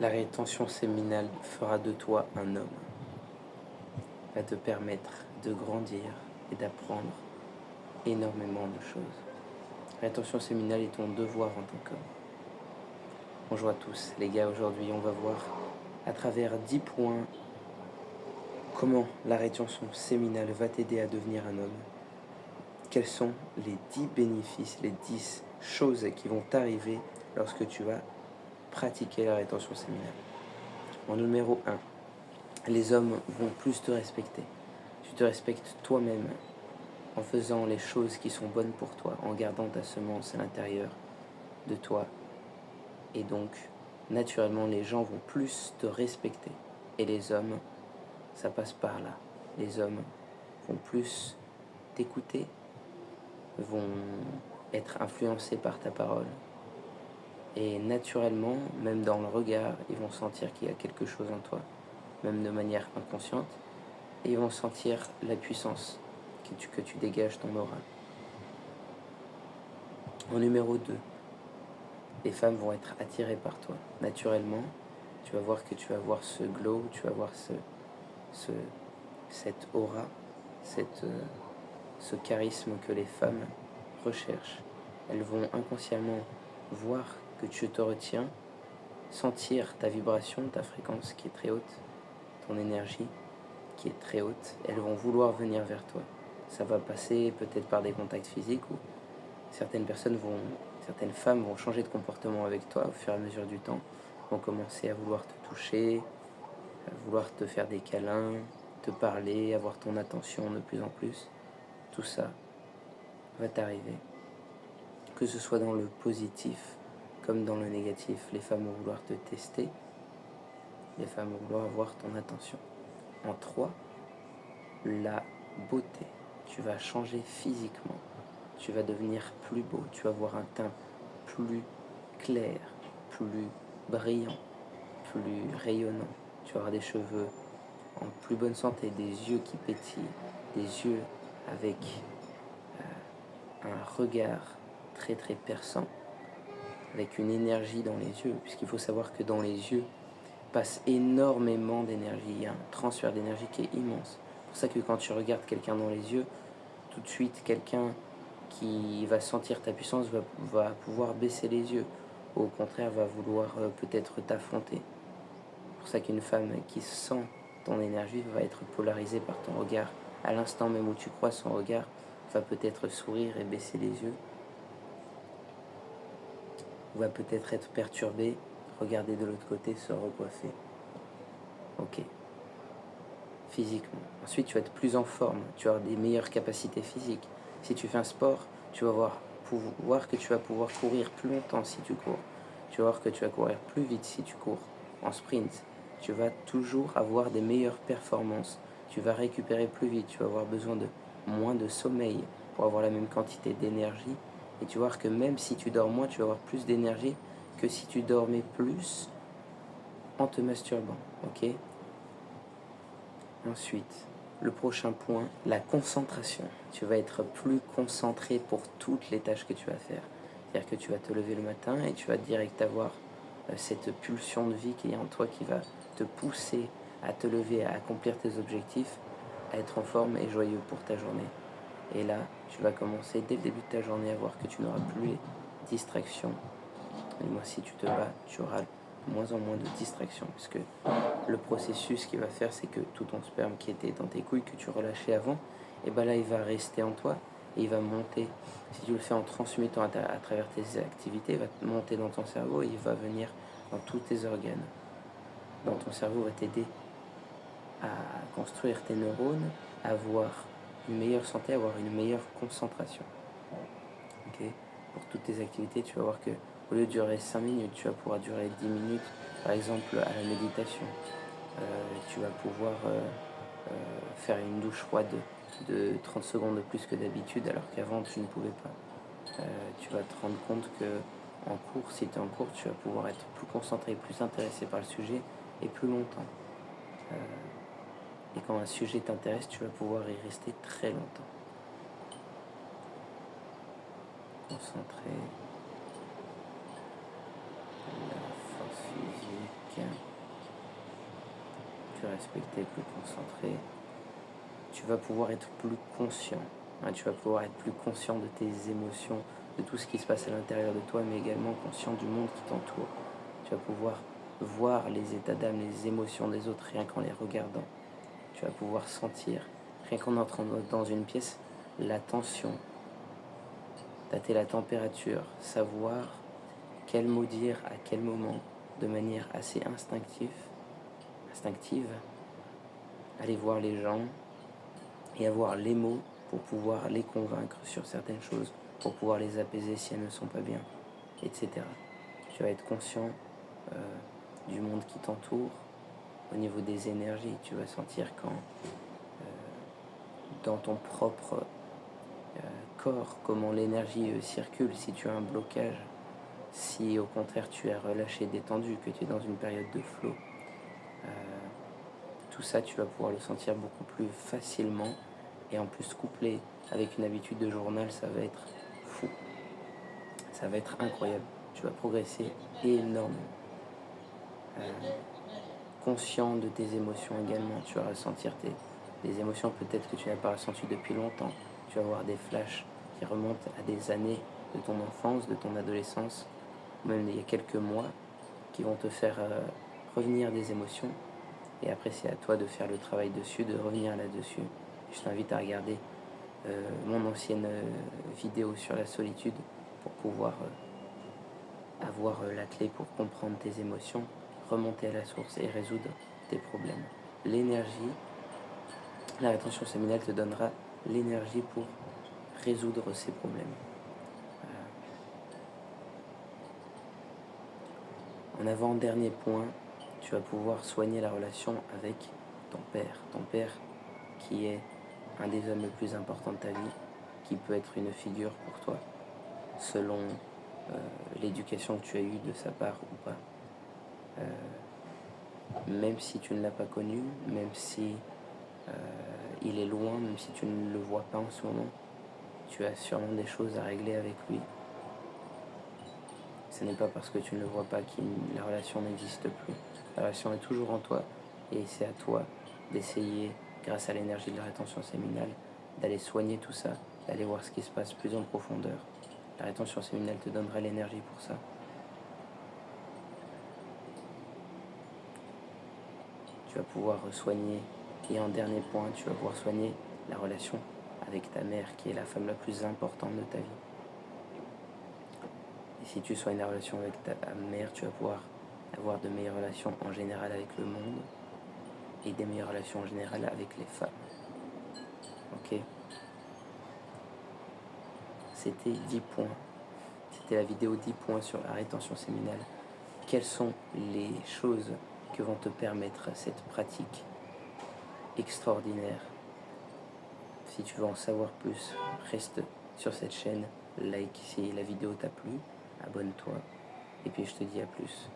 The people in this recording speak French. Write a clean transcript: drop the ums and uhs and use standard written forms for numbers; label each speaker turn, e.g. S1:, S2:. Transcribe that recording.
S1: La rétention séminale fera de toi un homme, va te permettre de grandir et d'apprendre énormément de choses. La rétention séminale est ton devoir en tant qu'homme. Bonjour à tous les gars, aujourd'hui on va voir à travers 10 points comment la rétention séminale va t'aider à devenir un homme. Quels sont les 10 bénéfices, les 10 choses qui vont t'arriver lorsque tu vas pratiquer la rétention séminale. En numéro 1, les hommes vont plus te respecter. Tu te respectes toi-même en faisant les choses qui sont bonnes pour toi, en gardant ta semence à l'intérieur de toi. Et donc, naturellement, les gens vont plus te respecter. Et les hommes, ça passe par là. Les hommes vont plus t'écouter, vont être influencés par ta parole. Et naturellement, même dans le regard, ils vont sentir qu'il y a quelque chose en toi, même de manière inconsciente. Et ils vont sentir la puissance que tu dégages ton aura. En numéro 2, les femmes vont être attirées par toi. Naturellement, tu vas voir que tu vas avoir ce glow, tu vas avoir cette aura, ce charisme que les femmes recherchent. Elles vont inconsciemment voir que tu te retiens, sentir ta vibration, ta fréquence qui est très haute, ton énergie qui est très haute. Elles vont vouloir venir vers toi. Ça va passer peut-être par des contacts physiques ou certaines femmes vont changer de comportement avec toi au fur et à mesure du temps, vont commencer à vouloir te toucher, à vouloir te faire des câlins, te parler, avoir ton attention de plus en plus. Tout ça va t'arriver. Que ce soit dans le positif comme dans le négatif, les femmes vont vouloir te tester, les femmes vont vouloir avoir ton attention. En 3, la beauté. Tu vas changer physiquement. Tu vas devenir plus beau. Tu vas avoir un teint plus clair, plus brillant, plus rayonnant. Tu vas avoir des cheveux en plus bonne santé, des yeux qui pétillent, des yeux avec un regard très très perçant, avec une énergie dans les yeux, puisqu'il faut savoir que dans les yeux passe énormément d'énergie. Il y a un transfert d'énergie qui est immense. C'est pour ça que quand tu regardes quelqu'un dans les yeux, tout de suite, quelqu'un qui va sentir ta puissance va pouvoir baisser les yeux. Ou au contraire, va vouloir peut-être t'affronter. C'est pour ça qu'une femme qui sent ton énergie va être polarisée par ton regard. À l'instant même où tu crois son regard, va peut-être sourire et baisser les yeux. Ou va peut-être être perturbée, regarder de l'autre côté, se recoiffer. Ok. Physiquement. Ensuite, tu vas être plus en forme, tu vas avoir des meilleures capacités physiques. Si tu fais un sport, tu vas voir que tu vas pouvoir courir plus longtemps si tu cours. Tu vas voir que tu vas courir plus vite si tu cours en sprint. Tu vas toujours avoir des meilleures performances. Tu vas récupérer plus vite. Tu vas avoir besoin de moins de sommeil pour avoir la même quantité d'énergie. Et tu vas voir que même si tu dors moins, tu vas avoir plus d'énergie que si tu dormais plus en te masturbant. Ok ? Ensuite, le prochain point, la concentration. Tu vas être plus concentré pour toutes les tâches que tu vas faire. C'est-à-dire que tu vas te lever le matin et tu vas direct avoir cette pulsion de vie qui est en toi qui va te pousser à te lever, à accomplir tes objectifs, à être en forme et joyeux pour ta journée. Et là, tu vas commencer dès le début de ta journée à voir que tu n'auras plus les distractions. Et moi, si tu te bats, tu auras de moins en moins de distractions, puisque le processus qu'il va faire, c'est que tout ton sperme qui était dans tes couilles, que tu relâchais avant, et ben là, il va rester en toi et il va monter. Si tu le fais en transmutant à travers tes activités, il va monter dans ton cerveau et il va venir dans tous tes organes. Dans ton cerveau, va t'aider à construire tes neurones, à avoir une meilleure santé, à avoir une meilleure concentration. Okay. Pour toutes tes activités, tu vas voir que au lieu de durer 5 minutes, tu vas pouvoir durer 10 minutes, par exemple à la méditation. Tu vas pouvoir faire une douche froide de 30 secondes de plus que d'habitude, alors qu'avant tu ne pouvais pas. Tu vas te rendre compte que en cours, si tu es en cours, tu vas pouvoir être plus concentré, plus intéressé par le sujet et plus longtemps. Et quand un sujet t'intéresse, tu vas pouvoir y rester très longtemps. Concentré. La force physique. respecté, plus concentré. Tu vas pouvoir être plus conscient. Tu vas pouvoir être plus conscient de tes émotions, de tout ce qui se passe à l'intérieur de toi, mais également conscient du monde qui t'entoure. Tu vas pouvoir voir les états d'âme, les émotions des autres, rien qu'en les regardant. Tu vas pouvoir sentir, rien qu'en entrant dans une pièce, la tension, tâter la température, savoir quel mot dire à quel moment, de manière assez instinctive, aller voir les gens et avoir les mots pour pouvoir les convaincre sur certaines choses, pour pouvoir les apaiser si elles ne sont pas bien, etc. Tu vas être conscient du monde qui t'entoure, au niveau des énergies. Tu vas sentir quand dans ton propre corps, comment l'énergie circule, si tu as un blocage, si au contraire tu es relâché, détendu, que tu es dans une période de flow. Tout ça, tu vas pouvoir le sentir beaucoup plus facilement. Et en plus, couplé avec une habitude de journal, ça va être fou. Ça va être incroyable. Tu vas progresser énormément. Conscient de tes émotions également. Tu vas ressentir des émotions peut-être que tu n'as pas ressenties depuis longtemps. Tu vas avoir des flashs qui remontent à des années de ton enfance, de ton adolescence, même il y a quelques mois, qui vont te faire revenir des émotions. Et après, c'est à toi de faire le travail dessus, de revenir là-dessus. Je t'invite à regarder mon ancienne vidéo sur la solitude pour pouvoir avoir la clé pour comprendre tes émotions, remonter à la source et résoudre tes problèmes. L'énergie, la rétention séminale te donnera l'énergie pour résoudre ces problèmes. En avant-dernier point, tu vas pouvoir soigner la relation avec ton père. Ton père qui est un des hommes les plus importants de ta vie, qui peut être une figure pour toi, selon l'éducation que tu as eue de sa part ou pas. Même si tu ne l'as pas connu, même si il est loin, même si tu ne le vois pas en ce moment, tu as sûrement des choses à régler avec lui. Ce n'est pas parce que tu ne le vois pas que la relation n'existe plus. La relation est toujours en toi et c'est à toi d'essayer, grâce à l'énergie de la rétention séminale, d'aller soigner tout ça, d'aller voir ce qui se passe plus en profondeur. La rétention séminale te donnera l'énergie pour ça. Tu vas pouvoir soigner, et en dernier point, tu vas pouvoir soigner la relation avec ta mère, qui est la femme la plus importante de ta vie. Et si tu soignes la relation avec ta mère, tu vas pouvoir avoir de meilleures relations en général avec le monde et des meilleures relations en général avec les femmes. Ok? C'était 10 points. C'était la vidéo 10 points sur la rétention séminale. Quelles sont les choses que vont te permettre cette pratique extraordinaire? Si tu veux en savoir plus, reste sur cette chaîne, like si la vidéo t'a plu, abonne-toi, et puis je te dis à plus.